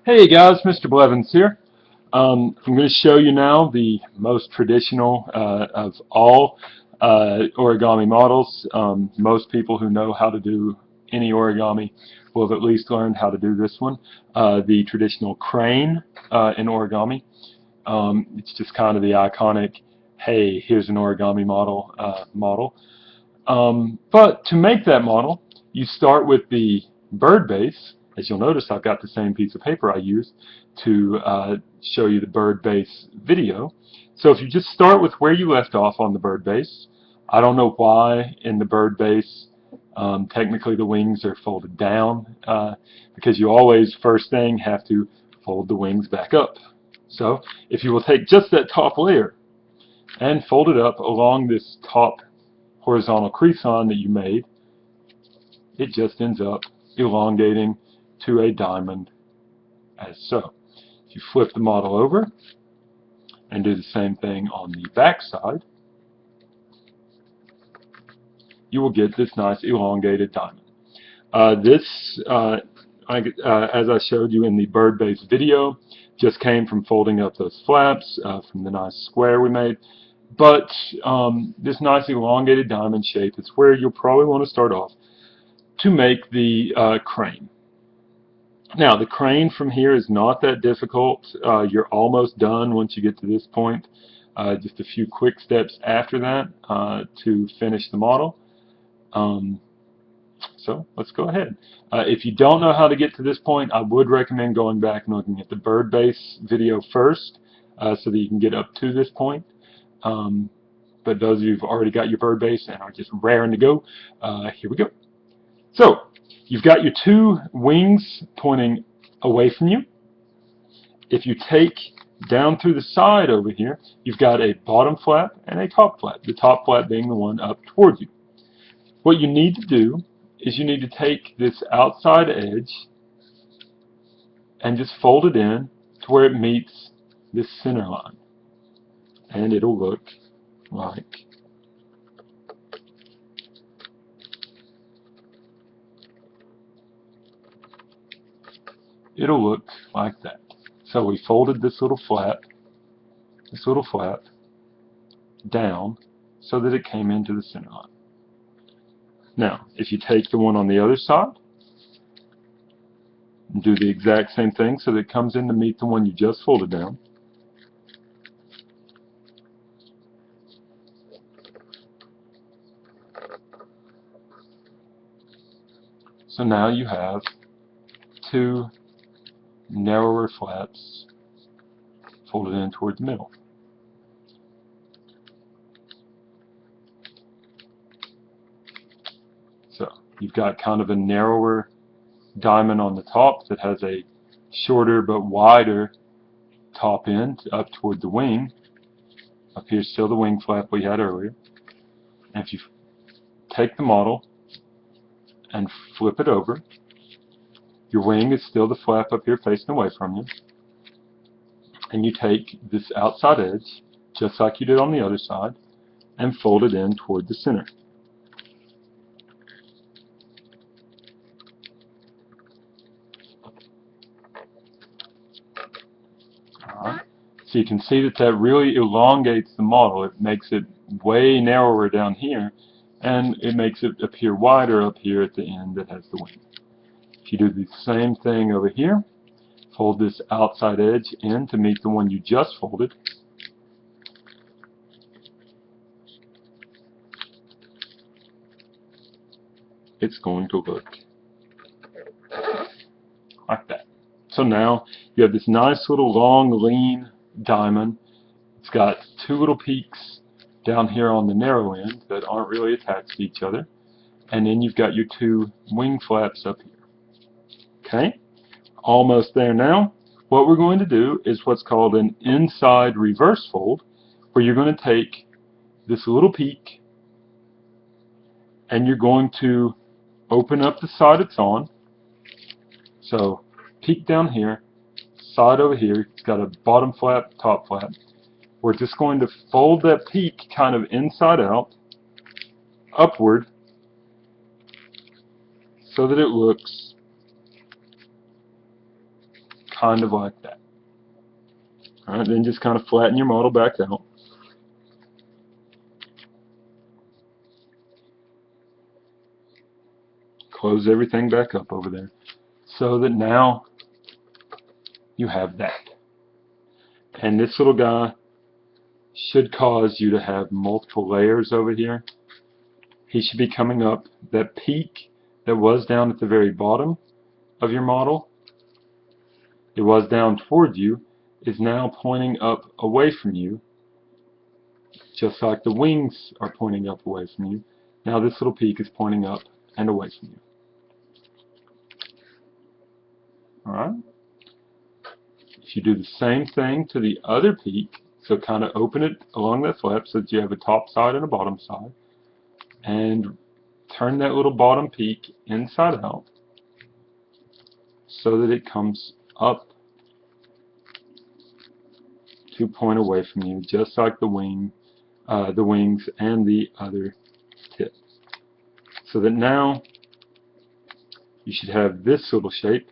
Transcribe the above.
Hey guys, Mr. Blevins here. I'm going to show you now the most traditional of all origami models. Most people who know how to do any origami will have at least learned how to do this one. The traditional crane in origami. It's just kind of the iconic, hey, here's an origami model. But to make that model, you start with the bird base. As you'll notice, I've got the same piece of paper I used to show you the bird base video. So if you just start with where you left off on the bird base, I don't know why in the bird base technically the wings are folded down because you always first thing have to fold the wings back up. So if you will take just that top layer and fold it up along this top horizontal crease-on that you made, it just ends up elongating to a diamond as so. If you flip the model over and do the same thing on the back side, you will get this nice elongated diamond. As I showed you in the bird base video, just came from folding up those flaps from the nice square we made. But this nice elongated diamond shape is where you'll probably want to start off to make the crane. Now the crane from here is not that difficult. You're almost done once you get to this point. Just a few quick steps after that to finish the model. So let's go ahead. If you don't know how to get to this point, I would recommend going back and looking at the bird base video first so that you can get up to this point. But those of you who've already got your bird base and are just raring to go, here we go. So you've got your two wings pointing away from you. If you take down through the side over here, you've got a bottom flap and a top flap, the top flap being the one up towards you. What you need to do is you need to take this outside edge and just fold it in to where it meets this center line. And it'll look like that. So we folded this little flap down so that it came into the center line. Now, if you take the one on the other side and do the exact same thing so that it comes in to meet the one you just folded down, so now you have two narrower flaps folded in toward the middle. So you've got kind of a narrower diamond on the top that has a shorter but wider top end up toward the wing. Up here is still the wing flap we had earlier. And if you take the model and flip it over, your wing is still the flap up here facing away from you. And you take this outside edge, just like you did on the other side, and fold it in toward the center. Alright. So you can see that that really elongates the model. It makes it way narrower down here, and it makes it appear wider up here at the end that has the wing. If you do the same thing over here, fold this outside edge in to meet the one you just folded. It's going to look like that. So now you have this nice little long, lean diamond. It's got two little peaks down here on the narrow end that aren't really attached to each other. And then you've got your two wing flaps up here. Okay? Almost there now. What we're going to do is what's called an inside reverse fold, where you're going to take this little peak and you're going to open up the side it's on. So peak down here, side over here, it's got a bottom flap, top flap. We're just going to fold that peak kind of inside out, upward, so that it looks kind of like that. Alright, then just kind of flatten your model back out. Close everything back up over there so that now you have that. And this little guy should cause you to have multiple layers over here. He should be coming up. That peak that was down at the very bottom of your model, it was down toward you, is now pointing up away from you, just like the wings are pointing up away from you. Now this little peak is pointing up and away from you. Alright? If you do the same thing to the other peak, so kind of open it along that flap so that you have a top side and a bottom side, and turn that little bottom peak inside out so that it comes up to point away from you, just like the wings and the other tip. So that now you should have this little shape